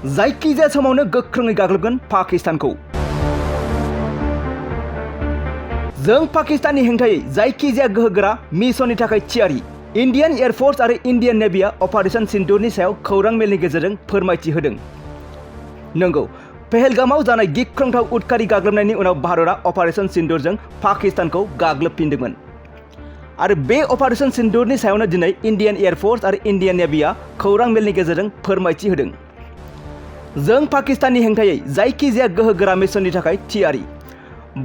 जायखिजाया समावनो गोख्रोङै गाग्लोबगोन पाकिस्तानखौ। जों पाकिस्ताननि हेंथायै जायखिजाया गोहोगोरा मिशननि थाखाय थियारि। इन्डियान एयारफोर्स आरो इन्डियान नेभिआ अपारेशन सिन्दुरनि सायाव खौरां मेलनि गेजेरजों फोरमायथि होदों। नंगौ, पहलगामाव जानाय गिख्रंथाव उदखारि गाग्लोबनायनि उनाव भारतआ अपारेशन सिन्दुरजों पाकिस्तानखौ गाग्लोबफिनदोंमोन। आरो बे अपारेशन सिन्दुरनि सायावनो दिनै इन्डियान एयारफोर्स आरो इन्डियान नेभिआ खौरां मेलनि गेजेरजों फोरमायथि होदों। जों पाकिस्ताननि हेंथायै जायखिजाया गोहोगोरा मिशननि थाखाय थियारि।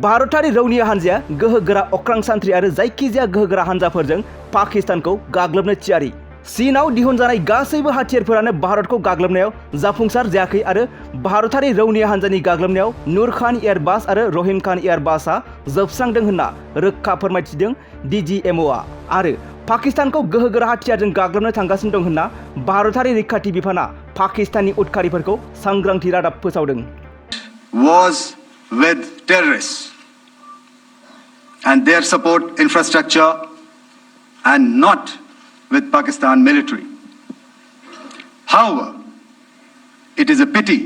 भारतारि रौनिया हान्जाया गोहोगोरा अख्रां सान्थ्रि आरो जायखिजाया गोहोगोरा हान्जाफोरजों पाकिस्तानखौ गाग्लोबनो थियारि। चीनआव दिहुनजानाय गासैबो हाथियारफोरानो भारतखौ गाग्लोबनायाव जाफुंसार जायाखै आरो भारतारि रौनिया हान्जानि गाग्लोबनायाव नूर खान एयारबास आरो रहिम खान एयारबासआ जोबस्रांदों होनना रोखा फोरमायथिदों DGMOआ। आरो पाकिस्तानखौ गोहोगोरा हाथियारजों गाग्लोबनो थांगासिनो दं होनना भारतारि रैखाथि बिफाना पाकिस्ताननि उदखारिफोरखौ सांग्रांथि रादाब फोसावदों। Was with terrorists and their support infrastructure and not with Pakistan military. However, it is a pity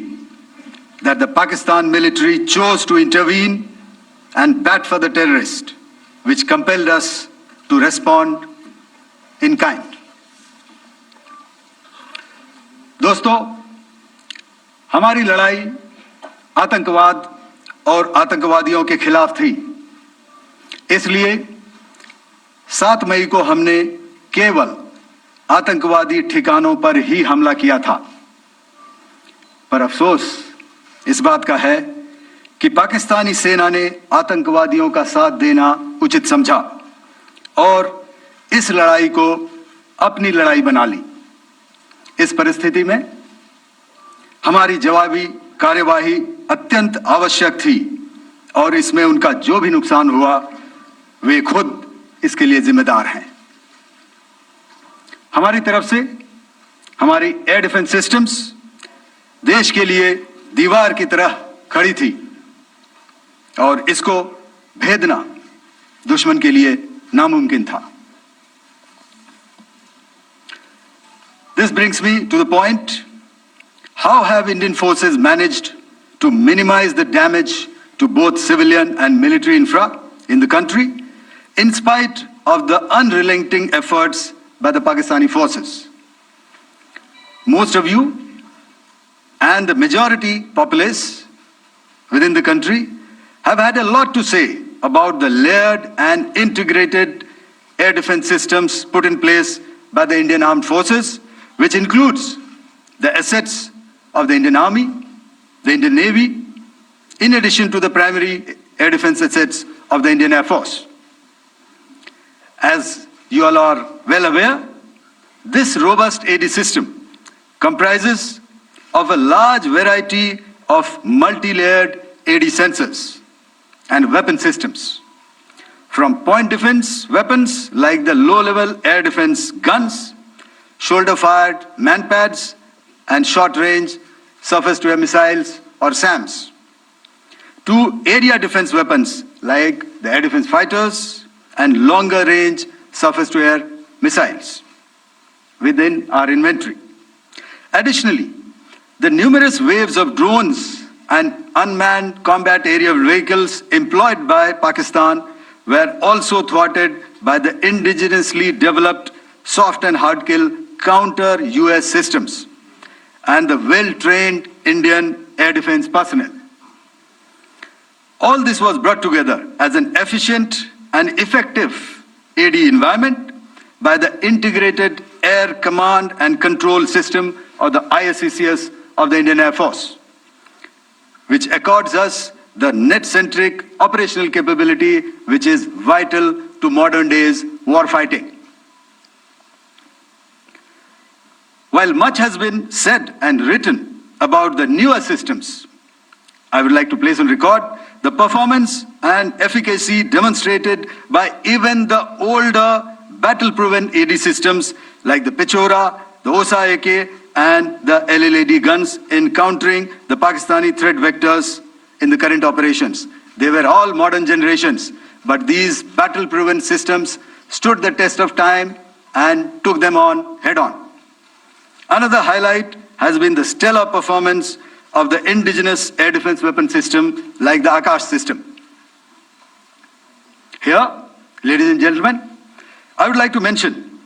that the Pakistan military chose to intervene and bat for the terrorists, which compelled us to respond in kind. दोस्तों, हमारी लड़ाई आतंकवाद और आतंकवादियों के खिलाफ थी। इसलिए 7 मई को हमने केवल आतंकवादी ठिकानों पर ही हमला किया था। पर अफसोस इस बात का है कि पाकिस्तानी सेना ने आतंकवादियों का साथ देना उचित समझा और इस लड़ाई को अपनी लड़ाई बना ली। इस परिस्थिति में हमारी जवाबी कार्यवाही अत्यंत आवश्यक थी और इसमें उनका जो भी नुकसान हुआ वे खुद इसके लिए जिम्मेदार हैं। हमारी तरफ से हमारी एयर डिफेंस सिस्टम्स देश के लिए दीवार की तरह खड़ी थी और इसको भेदना दुश्मन के लिए नामुमकिन था। This brings me to the point, how have Indian forces managed to minimize the damage to both civilian and military infra in the country in spite of the unrelenting efforts by the Pakistani forces? Most of you and the majority populace within the country have had a lot to say about the layered and integrated air defense systems put in place by the Indian Armed Forces, which includes the assets of the Indian Army, the Indian Navy, in addition to the primary air defense assets of the Indian Air Force. As you all are well aware, this robust AD system comprises of a large variety of multi-layered AD sensors and weapon systems. From point defense weapons like the low-level air defense guns, shoulder-fired manpads, and short-range surface-to-air missiles or SAMs, to area defense weapons like the air defense fighters and longer-range surface-to-air missiles within our inventory. Additionally, the numerous waves of drones and unmanned combat aerial vehicles employed by Pakistan were also thwarted by the indigenously developed soft and hard kill counter-US systems and the well-trained Indian air defense personnel. All this was brought together as an efficient and effective AD environment by the Integrated Air Command and Control System or the ISCCS of the Indian Air Force, which accords us the net-centric operational capability which is vital to modern days warfighting. While much has been said and written about the newer systems, I would like to place on record the performance and efficacy demonstrated by even the older battle-proven AD systems like the Pechora, the OSA AK and the LLAD guns in countering the Pakistani threat vectors in the current operations. They were all modern generations, but these battle-proven systems stood the test of time and took them on head-on. Another highlight has been the stellar performance of the indigenous air defense weapon system like the Akash system. Here, ladies and gentlemen, I would like to mention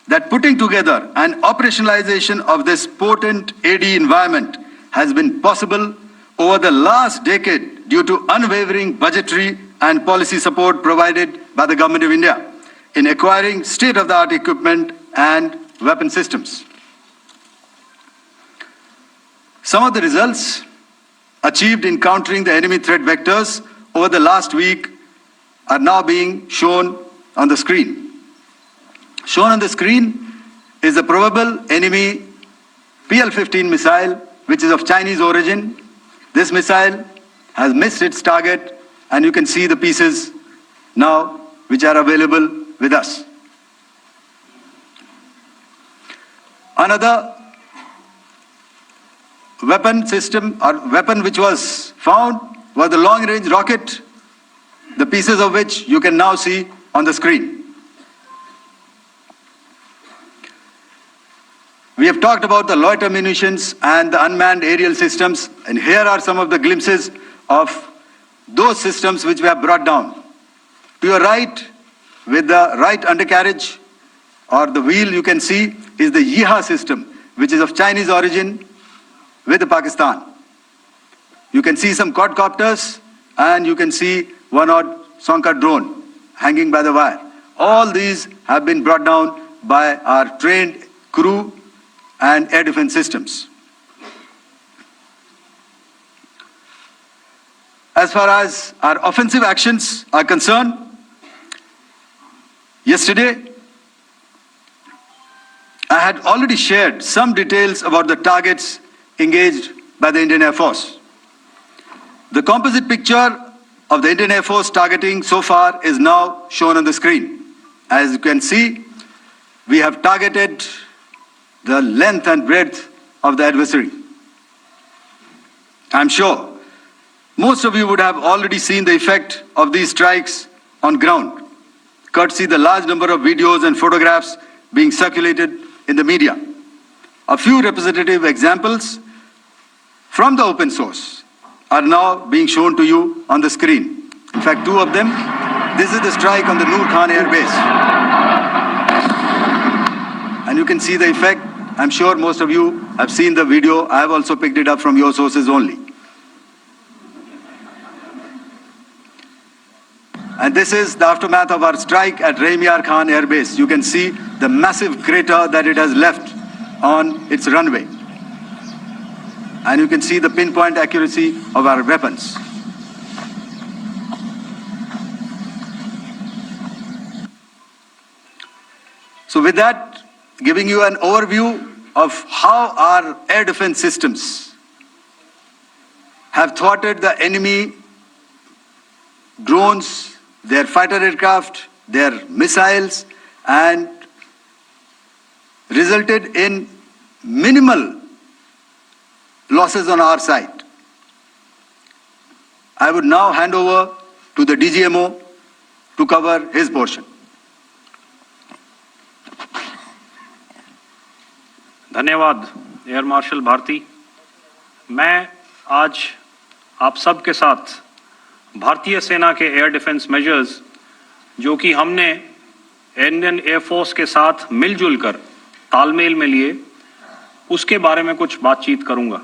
that putting together and operationalization of this potent AD environment has been possible over the last decade due to unwavering budgetary and policy support provided by the Government of India in acquiring state-of-the-art equipment and weapon systems. Some of the results achieved in countering the enemy threat vectors over the last week are now being shown on the screen. Shown on the screen is the probable enemy PL-15 missile, which is of Chinese origin. This missile has missed its target, and you can see the pieces now which are available with us. Another weapon system or weapon which was found was the long-range rocket, the pieces of which you can now see on the screen. We have talked about the loiter munitions and the unmanned aerial systems, and here are some of the glimpses of those systems which we have brought down. To your right, with the right undercarriage or the wheel, you can see is the Yeeha system, which is of Chinese origin with Pakistan. You can see some quadcopters, and you can see one odd Sonka drone hanging by the wire. All these have been brought down by our trained crew and air defense systems. As far as our offensive actions are concerned, yesterday I had already shared some details about the targets engaged by the Indian Air Force. The composite picture of the Indian Air Force targeting so far is now shown on the screen. As you can see, we have targeted the length and breadth of the adversary. I'm sure most of you would have already seen the effect of these strikes on ground, courtesy the large number of videos and photographs being circulated in the media. A few representative examples from the open source are now being shown to you on the screen. In fact, two of them. This is the strike on the Noor Khan Air Base. And you can see the effect. I'm sure most of you have seen the video. I have also picked it up from your sources only. And this is the aftermath of our strike at Rahim Yar Khan Air Base. You can see the massive crater that it has left on its runway. And you can see the pinpoint accuracy of our weapons. So with that, giving you an overview of how our air defense systems have thwarted the enemy drones, their fighter aircraft, their missiles, and resulted in minimal losses on our side. I would now hand over to the DGMO to cover his portion. धन्यवाद air marshal Bharti. मैं आज आप सब के साथ भारतीय सेना के एयर डिफेंस मेजर्स जो कि हमने इंडियन एयर फोर्स के साथ मिलजुल कर तालमेल में लिए, उसके बारे में कुछ बातचीत करूंगा।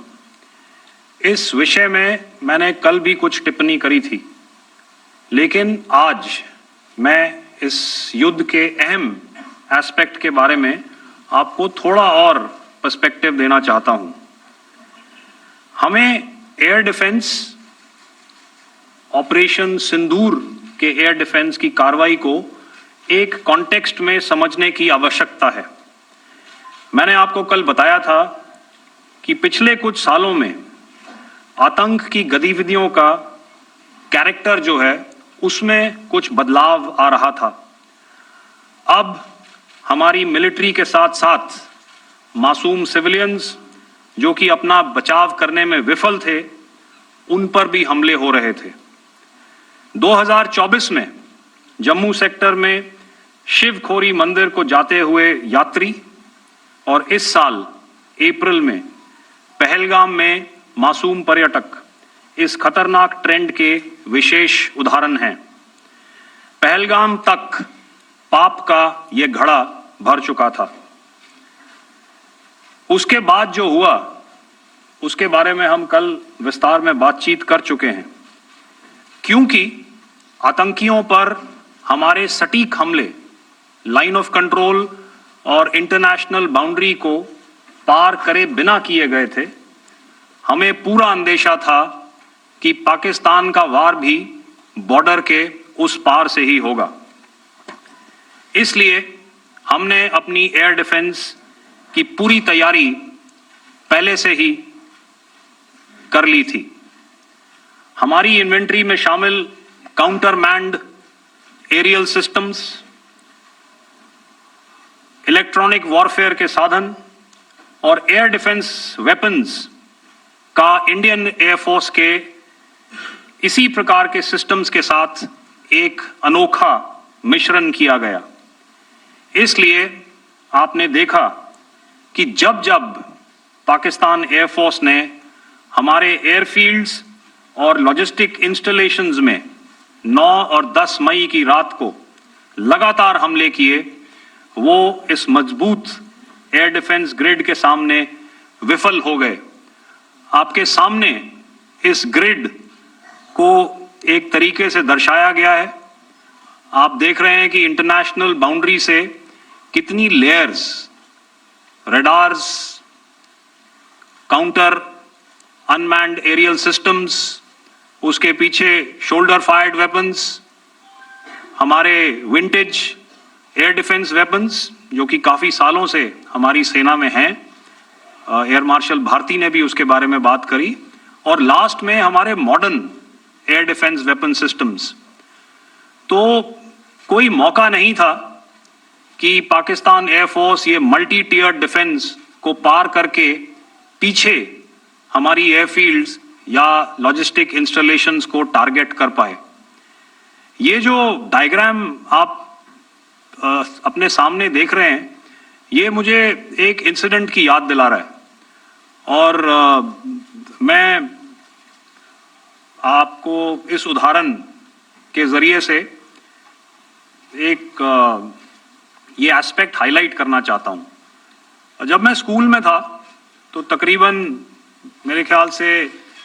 इस विषय में मैंने कल भी कुछ टिप्पणी करी थी, लेकिन आज मैं इस युद्ध के अहम एस्पेक्ट के बारे में आपको थोड़ा और पर्सपेक्टिव देना चाहता हूं। हमें एयर डिफेंस ऑपरेशन सिंदूर के एयर डिफेंस की कार्रवाई को एक कॉन्टेक्स्ट में समझने की आवश्यकता है। मैंने आपको कल बताया था कि पिछले कुछ सालों में आतंक की गतिविधियों का कैरेक्टर जो है उसमें कुछ बदलाव आ रहा था। अब हमारी मिलिट्री के साथ साथ मासूम सिविलियंस जो कि अपना बचाव करने में विफल थे, उन पर भी हमले हो रहे थे। 2024 में जम्मू सेक्टर में शिवखोरी मंदिर को जाते हुए यात्री और इस साल अप्रैल में पहलगाम में मासूम पर्यटक इस खतरनाक ट्रेंड के विशेष उदाहरण हैं। पहलगाम तक पाप का ये घड़ा भर चुका था। उसके बाद जो हुआ उसके बारे में हम कल विस्तार में बातचीत कर चुके हैं, क्योंकि आतंकियों पर हमारे सटीक हमले लाइन ऑफ कंट्रोल और इंटरनेशनल बाउंड्री को पार करे बिना किए गए थे। हमें पूरा अंदेशा था कि पाकिस्तान का वार भी बॉर्डर के उस पार से ही होगा। इसलिए हमने अपनी एयर डिफेंस की पूरी तैयारी पहले से ही कर ली थी। हमारी इन्वेंट्री में शामिल counter manned aerial systems, electronic warfare के साधन और एयर डिफेंस वेपन्स का इंडियन एयरफोर्स के इसी प्रकार के सिस्टम्स के साथ एक अनोखा मिश्रण किया गया। इसलिए आपने देखा कि जब जब पाकिस्तान एयरफोर्स ने हमारे एयरफील्ड्स और लॉजिस्टिक इंस्टॉलेशंस में 9 और 10 मई की रात को लगातार हमले किए, वो इस मजबूत एयर डिफेंस ग्रिड के सामने विफल हो गए। आपके सामने इस ग्रिड को एक तरीके से दर्शाया गया है। आप देख रहे हैं कि इंटरनेशनल बाउंड्री से कितनी layers, radars, counter unmanned aerial systems, उसके पीछे शोल्डर फायर्ड वेपन्स, हमारे विंटेज एयर डिफेंस वेपन्स जो कि काफी सालों से हमारी सेना में हैं। एयर मार्शल भारती ने भी उसके बारे में बात करी। और लास्ट में हमारे modern air defence weapon systems. तो कोई मौका नहीं था कि पाकिस्तान एयरफोर्स ये मल्टी टियर डिफेंस को पार करके पीछे हमारी एयरफील्ड्स या लॉजिस्टिक इंस्टॉलेशंस को टारगेट कर पाए। ये जो डायग्राम आप अपने सामने देख रहे हैं, ये मुझे एक इंसिडेंट की याद दिला रहा है। और मैं आपको इस उदाहरण के जरिए से एक ये एस्पेक्ट हाईलाइट करना चाहता हूं। जब मैं स्कूल में था तो तकरीबन मेरे ख्याल से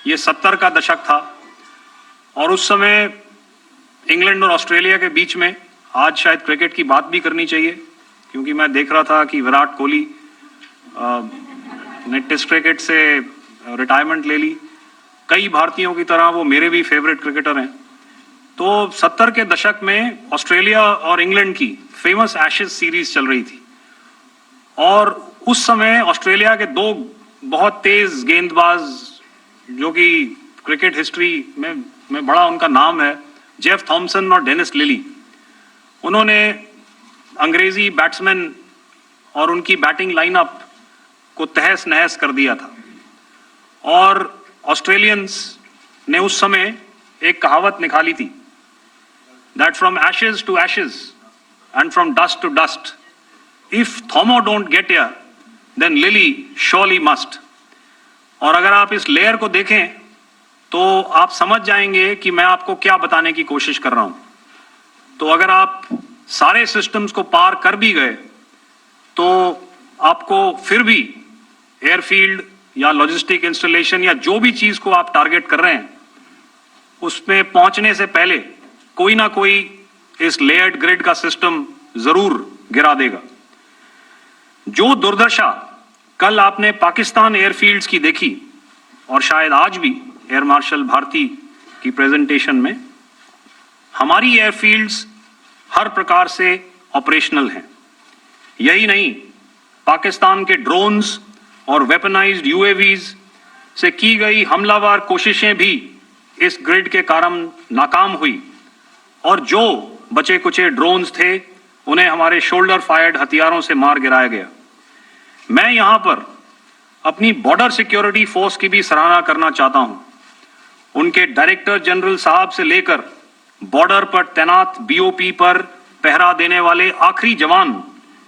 ये 70 का दशक था और उस समय इंग्लैंड और ऑस्ट्रेलिया के बीच में, आज शायद क्रिकेट की बात भी करनी चाहिए क्योंकि मैं देख रहा था कि विराट कोहली ने टेस्ट क्रिकेट से रिटायरमेंट ले ली। कई भारतीयों की तरह वो मेरे भी फेवरेट क्रिकेटर हैं। तो 70 के दशक में ऑस्ट्रेलिया और इंग्लैंड की फेमस एशेज सीरीज चल रही थी और उस समय ऑस्ट्रेलिया के 2 बहुत तेज गेंदबाज जो कि क्रिकेट हिस्ट्री में बड़ा उनका नाम है, जेफ थॉमसन और डेनिस लिली, उन्होंने अंग्रेजी बैट्समैन और उनकी बैटिंग लाइनअप को तहस नहस कर दिया था। और ऑस्ट्रेलियंस ने उस समय एक कहावत निकाली थी, that from ashes to ashes and from dust to dust, if Thommo don't get here then Lillee surely must. और अगर आप इस लेयर को देखें तो आप समझ जाएंगे कि मैं आपको क्या बताने की कोशिश कर रहा हूं। तो अगर आप सारे सिस्टम्स को पार कर भी गए तो आपको फिर भी एयरफील्ड या लॉजिस्टिक इंस्टॉलेशन या जो भी चीज को आप टारगेट कर रहे हैं उसमें पहुंचने से पहले कोई ना कोई इस लेयर्ड ग्रिड का सिस्टम जरूर गिरा देगा। जो दुर्दशा कल आपने पाकिस्तान एयरफील्ड्स की देखी और शायद आज भी एयर मार्शल भारती की प्रेजेंटेशन में, हमारी एयरफील्ड्स हर प्रकार से ऑपरेशनल हैं। यही नहीं, पाकिस्तान के ड्रोन्स और वेपनाइज्ड यूएवीज से की गई हमलावर कोशिशें भी इस ग्रिड के कारण नाकाम हुई और जो बचे कुचे ड्रोन्स थे उन्हें हमारे शोल्डर फायर्ड हथियारों से मार गिराया गया। मैं यहां पर अपनी बॉर्डर सिक्योरिटी फोर्स की भी सराहना करना चाहता हूं। उनके डायरेक्टर जनरल साहब से लेकर बॉर्डर पर तैनात बीओपी पर पहरा देने वाले आखिरी जवान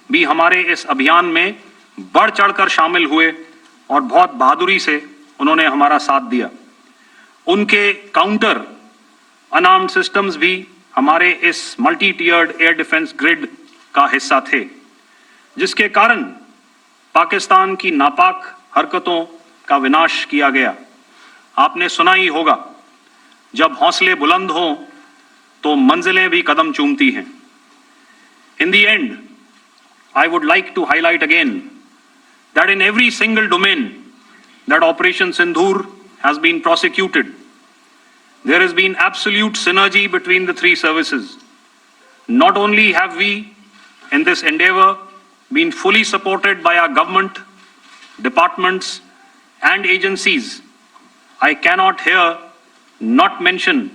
भी हमारे इस अभियान में बढ़ चढ़कर शामिल हुए और बहुत बहादुरी से उन्होंने हमारा साथ दिया। उनके काउंटर अनआर्म्ड सिस्टम्स भी हमारे इस मल्टी टियर्ड एयर डिफेंस ग्रिड का हिस्सा थे, जिसके कारण पाकिस्तान की नापाक हरकतों का विनाश किया गया। आपने सुना ही होगा, जब हौसले बुलंद हों तो मंजिलें भी कदम चूमती हैं। In the end, I would like to highlight again that in every single domain that Operation Sindhur has been prosecuted, there has been absolute synergy between the three services. Not only have we, in this endeavor, been fully supported by our government, departments, and agencies, I cannot here not mention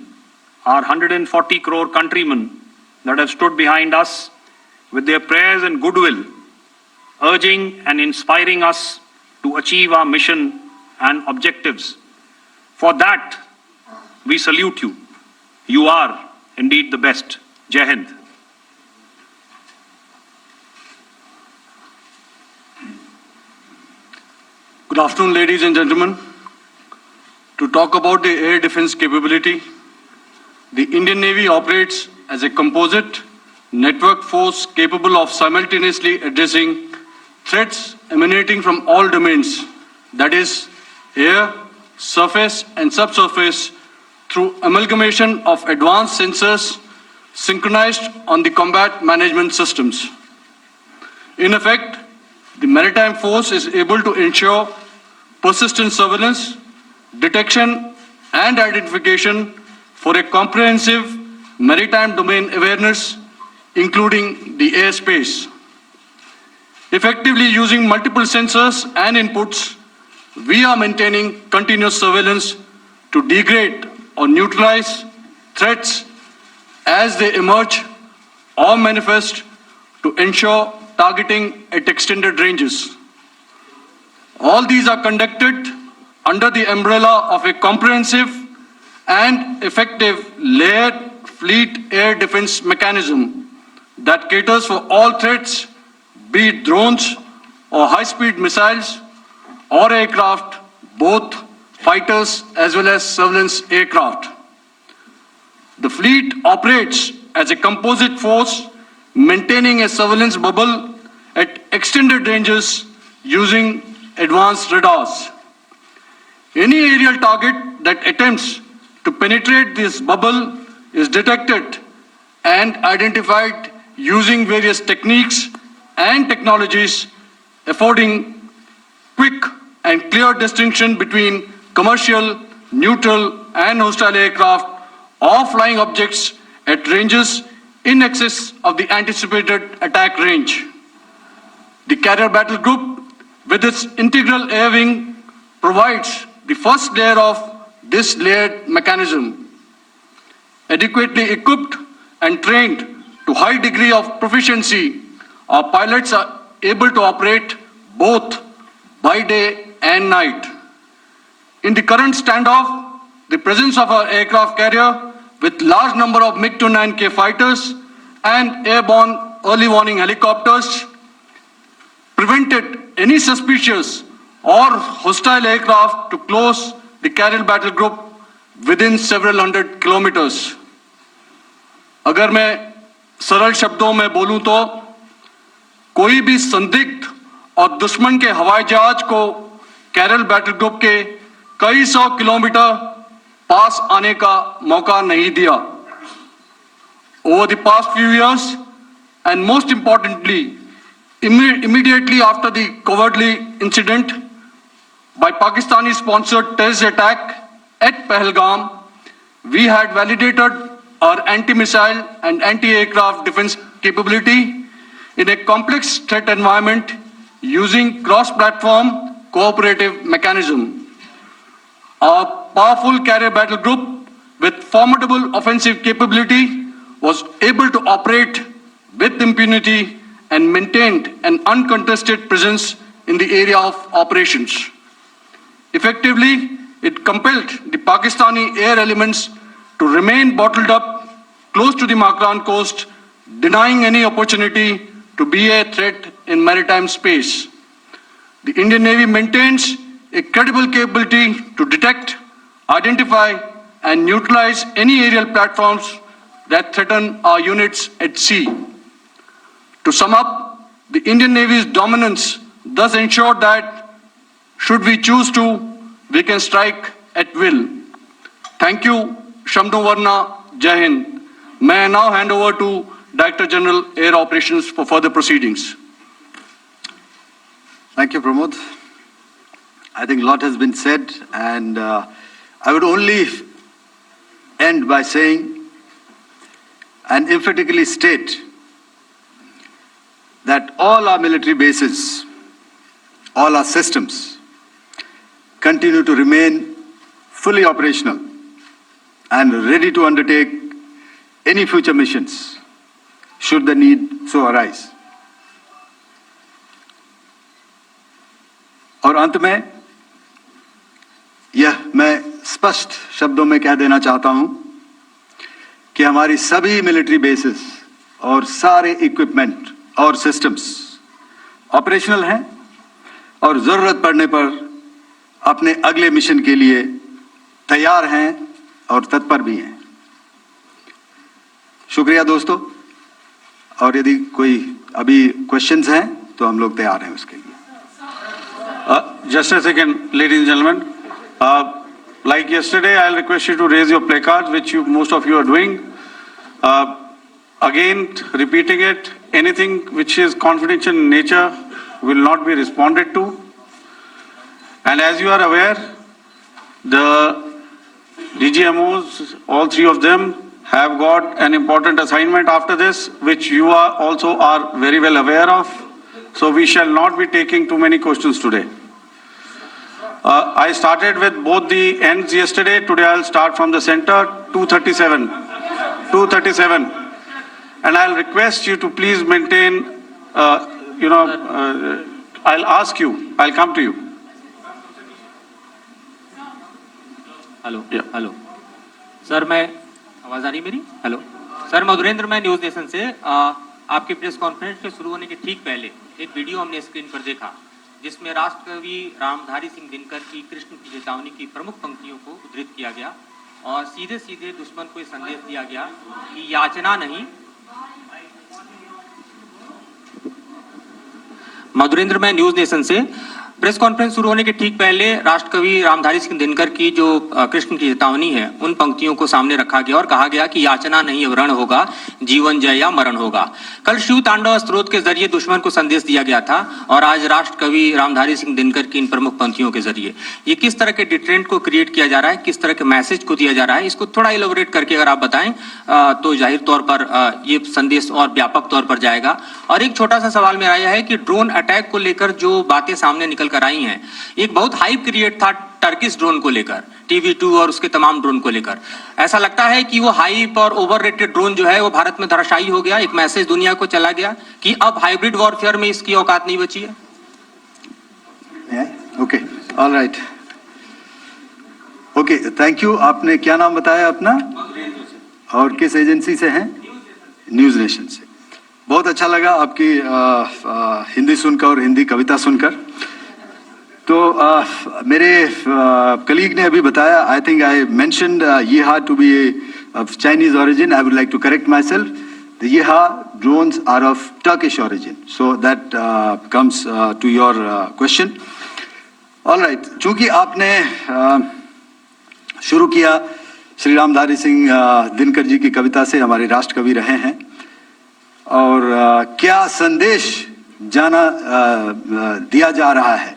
our 140 crore countrymen that have stood behind us with their prayers and goodwill, urging and inspiring us to achieve our mission and objectives. For that, we salute you. You are indeed the best. Jai Hind. Good afternoon, ladies and gentlemen. To talk about the air defense capability, the Indian Navy operates as a composite network force capable of simultaneously addressing threats emanating from all domains, that is, air, surface, and subsurface, through amalgamation of advanced sensors synchronized on the combat management systems. In effect, the maritime force is able to ensure persistent surveillance, detection, and identification for a comprehensive maritime domain awareness, including the airspace. Effectively using multiple sensors and inputs, we are maintaining continuous surveillance to degrade or neutralize threats as they emerge or manifest, to ensure targeting at extended ranges. All these are conducted under the umbrella of a comprehensive and effective layered fleet air defense mechanism that caters for all threats, be it drones or high-speed missiles or aircraft, both fighters as well as surveillance aircraft. The fleet operates as a composite force, maintaining a surveillance bubble at extended ranges using advanced radars. Any aerial target that attempts to penetrate this bubble is detected and identified using various techniques and technologies, affording quick and clear distinction between commercial, neutral, and hostile aircraft or flying objects at ranges in excess of the anticipated attack range. The Carrier Battle Group, with its integral air wing, provides the first layer of this layered mechanism. Adequately equipped and trained to high degree of proficiency, our pilots are able to operate both by day and night. In the current standoff, the presence of our aircraft carrier with large number of MiG-29K fighters and airborne early warning helicopters prevented any suspicious or hostile aircraft to close the Carrier Battle Group within several hundred kilometers. अगर मैं सरल शब्दों में बोलूं तो कोई भी संदिग्ध और दुश्मन के हवाई जहाज को कैरल बैटल ग्रुप के कई सौ किलोमीटर पास आने का मौका नहीं दिया. Over the past few years, and most importantly, immediately after the cowardly incident by Pakistani-sponsored terrorist attack at Pahalgam, we had validated our anti-missile and anti-aircraft defense capability in a complex threat environment using cross-platform cooperative mechanism. Our powerful carrier battle group with formidable offensive capability was able to operate with impunity and maintained an uncontested presence in the area of operations. Effectively, it compelled the Pakistani air elements to remain bottled up close to the Makran coast, denying any opportunity to be a threat in maritime space. The Indian Navy maintains a credible capability to detect, identify, and neutralize any aerial platforms that threaten our units at sea. To sum up, the Indian Navy's dominance thus ensured that, should we choose to, we can strike at will. Thank you, Shamdho Varna, Jai Hind. May I now hand over to Director General Air Operations for further proceedings. Thank you, Pramod. I think a lot has been said, and I would only end by saying and emphatically state that all our military bases, all our systems continue to remain fully operational and ready to undertake any future missions should the need so arise. और अंत में यह मैं स्पष्ट शब्दों में कह देना चाहता हूं कि हमारी सभी मिलिट्री बेसेस और सारे इक्विपमेंट और सिस्टम्स ऑपरेशनल हैं और जरूरत पड़ने पर अपने अगले मिशन के लिए तैयार हैं और तत्पर भी हैं। शुक्रिया दोस्तों, और यदि कोई अभी क्वेश्चंस हैं तो हम लोग तैयार हैं उसके लिए। Just a second, ladies and gentlemen. Like yesterday, I'll request you to raise your placards, which most of you are doing. Again, repeating it, anything which is confidential in nature will not be responded to. And as you are aware, the DGMOs, all three of them, have got an important assignment after this, which you are very well aware of. So we shall not be taking too many questions today. I started with both the ends yesterday. Today I'll start from the center, 237. 237. And I'll request you to please maintain, I'll ask you, I'll come to you. Hello hello sir, मैं आवाज़ आ रही मेरी? Hello sir, Madhurendra, मैं news nation से आपकी press conference के शुरू होने के ठीक पहले एक वीडियो हमने स्क्रीन पर देखा जिसमें राष्ट्रकवि रामधारी सिंह दिनकर की कृष्ण की चेतावनी की प्रमुख पंक्तियों को उद्धृत किया गया और सीधे सीधे दुश्मन को ये संदेश दिया गया कि याचना नहीं। मधुरेंद्र, मैं न्यूज़ नेशन से प्रेस कॉन्फ्रेंस शुरू होने के ठीक पहले राष्ट्रकवि रामधारी सिंह दिनकर की जो कृष्ण की चेतावनी है उन पंक्तियों को सामने रखा गया और कहा गया कि याचना नहीं रण होगा, जीवन जय या मरण होगा। कल शिव तांडव स्त्रोत के जरिए दुश्मन को संदेश दिया गया था और आज राष्ट्रकवि रामधारी सिंह दिनकर की इन प्रमुख पंक्तियों के जरिए ये किस तरह के डिटरेंट को क्रिएट किया जा रहा है, किस तरह के मैसेज को दिया जा रहा है, इसको थोड़ा इलेबोरेट करके अगर आप बताएं तो जाहिर तौर पर ये संदेश और व्यापक तौर पर जाएगा। और एक छोटा सा सवाल मेरा यह है कि ड्रोन अटैक को लेकर जो बातें सामने निकल कर आई हैं, एक बहुत हाइप क्रिएट था टर्किश ड्रोन को लेकर, TV2 और उसके तमाम ड्रोन को लेकर। ऐसा लगता है कि वो हाइप और ओवररेटेड ड्रोन जो है वो भारत में धराशायी हो गया, एक मैसेज दुनिया को चला गया कि अब हाइब्रिड वॉरफेयर में इसकी औकात नहीं बची है। Okay, alright, okay, thank you. आपने क्या नाम बताया अपना और किस एजेंसी से हैं? न्यूज़ नेशन से। बहुत अच्छा लगा आपकी हिंदी सुनकर और हिंदी कविता सुनकर। तो मेरे कलीग ने अभी बताया, I think I mentioned Yeehaw to be of Chinese origin. I would like to correct myself. The Yeehaw drones are of Turkish origin. So that comes to your question. All right. चूंकि आपने शुरू किया श्री रामधारी सिंह दिनकर जी की कविता से, हमारे राष्ट्र कवि रहे हैं, और क्या संदेश दिया जा रहा है,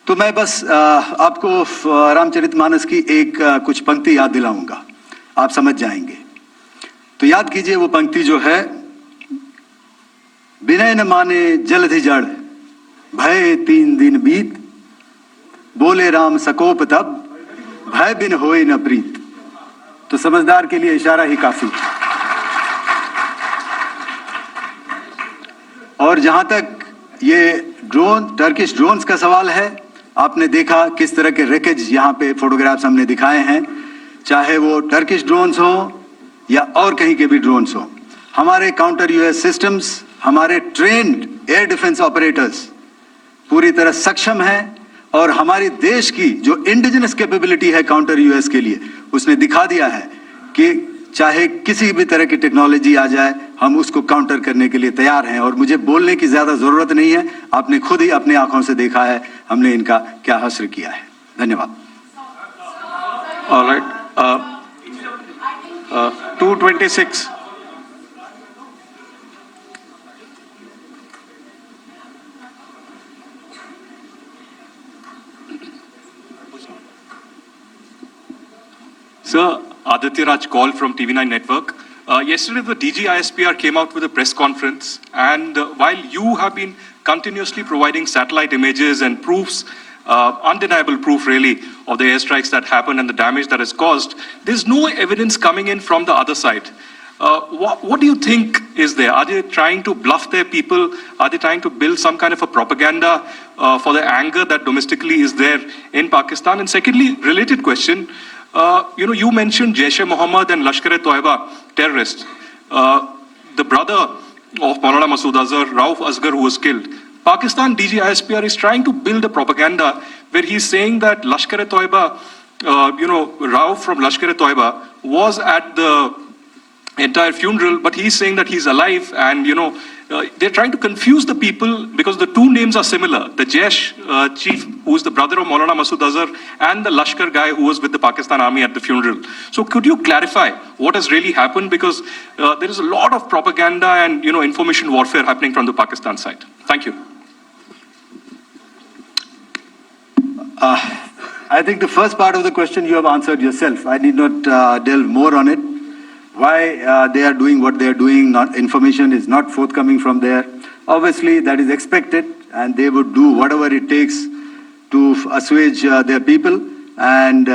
तो मैं बस आपको रामचरितमानस की एक कुछ पंक्ति याद दिलाऊंगा, आप समझ जाएंगे। तो याद कीजिए वो पंक्ति जो है, विनय न माने जलधि जड़, भय 3 दिन बीत, बोले राम सकोप तब, भय बिन होए न प्रीत। तो समझदार के लिए इशारा ही काफी। और जहां तक ये टर्किश ड्रोन्स का सवाल है, आपने देखा किस तरह के रेकेज यहाँ पे फोटोग्राफ्स हमने दिखाए हैं, चाहे वो टर्किश ड्रोन्स हो या और कहीं के भी ड्रोन्स हो। हमारे काउंटर यूएस सिस्टम्स, हमारे ट्रेन्ड एयर डिफेंस ऑपरेटर्स पूरी तरह सक्षम हैं और हमारी देश की जो इंडिजिनस कैपेबिलिटी है काउंटर यूएस के लिए, उसने दिखा दिया है कि चाहे किसी भी तरह की टेक्नोलॉजी आ जाए, हम उसको काउंटर करने के लिए तैयार हैं। और मुझे बोलने की ज्यादा जरूरत नहीं है, आपने खुद ही अपनी आंखों से देखा है हमने इनका क्या हश्र किया है। धन्यवाद। All right. 226. Sir, Aditya Raj call from TV9 Network. Yesterday, the DG ISPR came out with a press conference, and while you have been continuously providing satellite images and proofs, undeniable proof really, of the airstrikes that happened and the damage that is caused, there's no evidence coming in from the other side. What do you think is there? Are they trying to bluff their people? Are they trying to build some kind of a propaganda for the anger that domestically is there in Pakistan? And secondly, related question, you mentioned Jaish-e-Mohammed and Lashkar-e-Toiba terrorists. The brother of Maulana Masood Azhar, Rauf Asghar, who was killed. Pakistan DG ISPR is trying to build a propaganda where he's saying that Lashkar-e-Toiba, Rauf from Lashkar-e-Toiba was at the entire funeral, but he's saying that he's alive, and they're trying to confuse the people because the two names are similar. The Jaish chief, who is the brother of Maulana Masood Azhar, and the Lashkar guy who was with the Pakistan army at the funeral. So could you clarify what has really happened? Because there is a lot of propaganda and information warfare happening from the Pakistan side. Thank you. I think the first part of the question you have answered yourself. I need not delve more on it. Why they are doing what they are doing, information is not forthcoming from there. Obviously, that is expected, and they would do whatever it takes to assuage their people and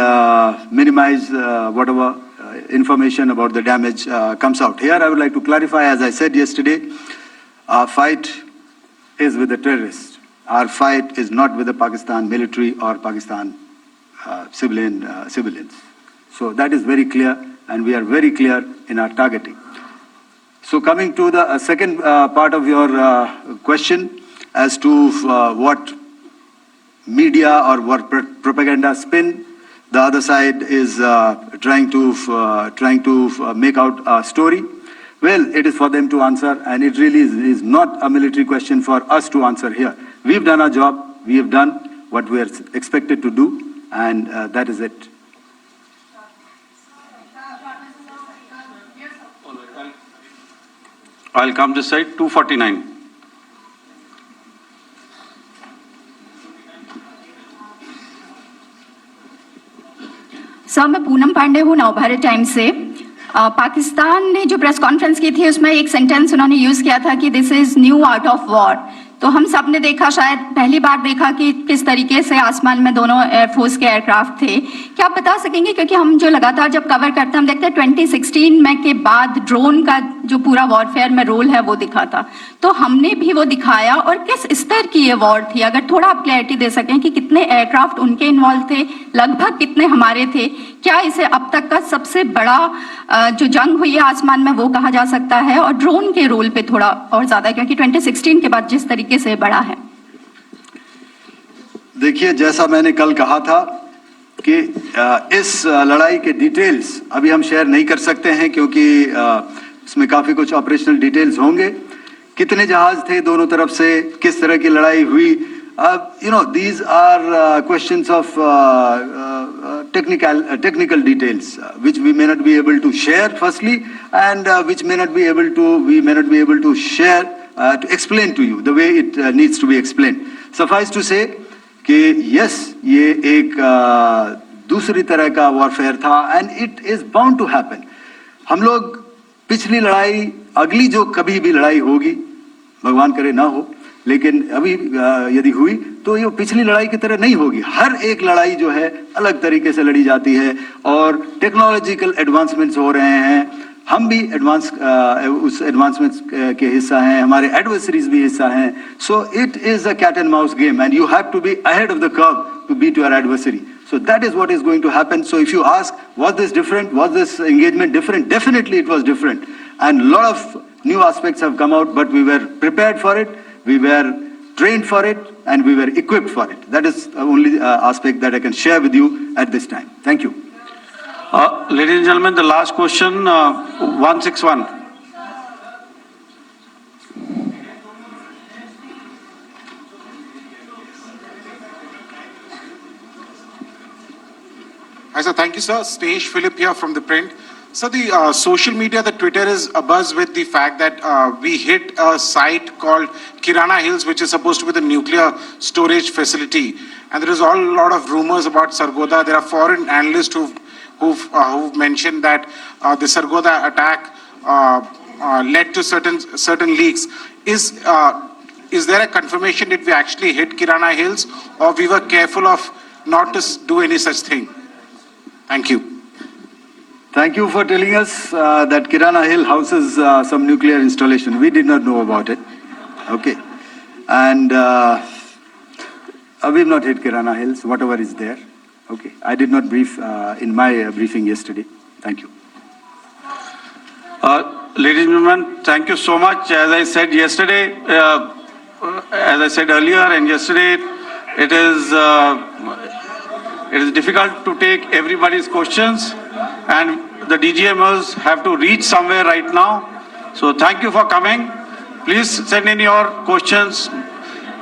minimize whatever information about the damage comes out. Here, I would like to clarify, as I said yesterday, our fight is with the terrorists. Our fight is not with the Pakistan military or Pakistan civilians. So that is very clear, and we are very clear in our targeting. So coming to the second part of your question as to what media or what propaganda spin the other side is trying to make out a story. Well, it is for them to answer, and it really is not a military question for us to answer here. We've done our job, we have done what we are expected to do, and that is it. I'll come this side. 249. Sir, मैं पूनम पांडे हूँ Navbharat times से। पाकिस्तान ने जो press conference की थी उसमें एक sentence उन्होंने यूज किया था कि this is new art of war. तो हम सब ने देखा, शायद पहली बार देखा कि किस तरीके से आसमान में दोनों एयरफोर्स के एयरक्राफ्ट थे। क्या आप बता सकेंगे, क्योंकि हम जो लगातार जब कवर करते हैं हम देखते हैं 2016 में के बाद ड्रोन का जो पूरा वॉरफेयर में रोल है वो दिखा था, तो हमने भी वो दिखाया, और किस स्तर की ये वॉर थी? अगर थोड़ा आप क्लैरिटी दे सकें कि कितने एयरक्राफ्ट उनके इन्वॉल्व थे, लगभग कितने हमारे थे, क्या इसे अब तक का सबसे बड़ा जो जंग हुई है आसमान में वो कहा जा सकता है? और ड्रोन के रोल पे थोड़ा और ज्यादा, क्योंकि 2016 के बाद जिस तरीके से बढ़ा है। देखिए, जैसा मैंने कल कहा था कि इस लड़ाई के डिटेल्स अभी हम शेयर नहीं कर सकते हैं, क्योंकि इसमें काफी कुछ ऑपरेशनल डिटेल्स होंगे। कितने जहाज थे दोनों तरफ से, किस तरह की लड़ाई हुई, these are questions of technical details which we may not be able to share firstly, and which we may not be able to share to explain to you the way it needs to be explained. Suffice to say कि yes, ये एक दूसरी तरह का warfare था, and it is bound to happen. हम लोग पिछली लड़ाई, अगली जो कभी भी लड़ाई होगी, भगवान करे ना हो, लेकिन अभी यदि हुई तो ये पिछली लड़ाई की तरह नहीं होगी। हर एक लड़ाई जो है अलग तरीके से लड़ी जाती है, और टेक्नोलॉजिकल एडवांसमेंट्स हो रहे हैं। हम भी उस एडवांसमेंट्स के हिस्सा हैं, हमारे एडवर्सरीज भी हिस्सा हैं। So it is a cat and mouse game, and you have to be ahead of the curve to beat your adversary. So that is what is going to happen. So if you ask, was this different? Was this engagement different? Definitely it was different. And a lot of new aspects have come out, but we were prepared for it. We were trained for it, and we were equipped for it. That is the only aspect that I can share with you at this time. Thank you. Ladies and gentlemen, the last question, 161. Hi, sir. Thank you, sir. Snesh Philip here from The Print. So the social media, the Twitter is abuzz with the fact that we hit a site called Kirana Hills, which is supposed to be the nuclear storage facility. And there is a lot of rumors about Sargodha. There are foreign analysts who've mentioned that the Sargodha attack led to certain leaks. Is there a confirmation that we actually hit Kirana Hills, or we were careful of not to do any such thing? Thank you. Thank you for telling us that Kirana Hill houses some nuclear installation. We did not know about it. Okay. And we've not hit Kirana Hills, whatever is there. Okay. I did not brief in my briefing yesterday. Thank you. Ladies and gentlemen, thank you so much. As I said yesterday, as I said earlier and yesterday, it is difficult to take everybody's questions, and the DGMOs have to reach somewhere right now. So thank you for coming. Please send in your questions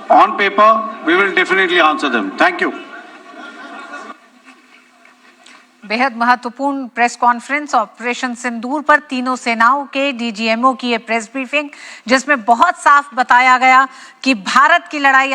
on paper. We will definitely answer them. Thank you. बेहद महत्वपूर्ण press conference operation सिंदूर पर तीनों सेनाओं के DGMO की ये press briefing, जिसमें बहुत साफ बताया गया कि भारत की लड़ाई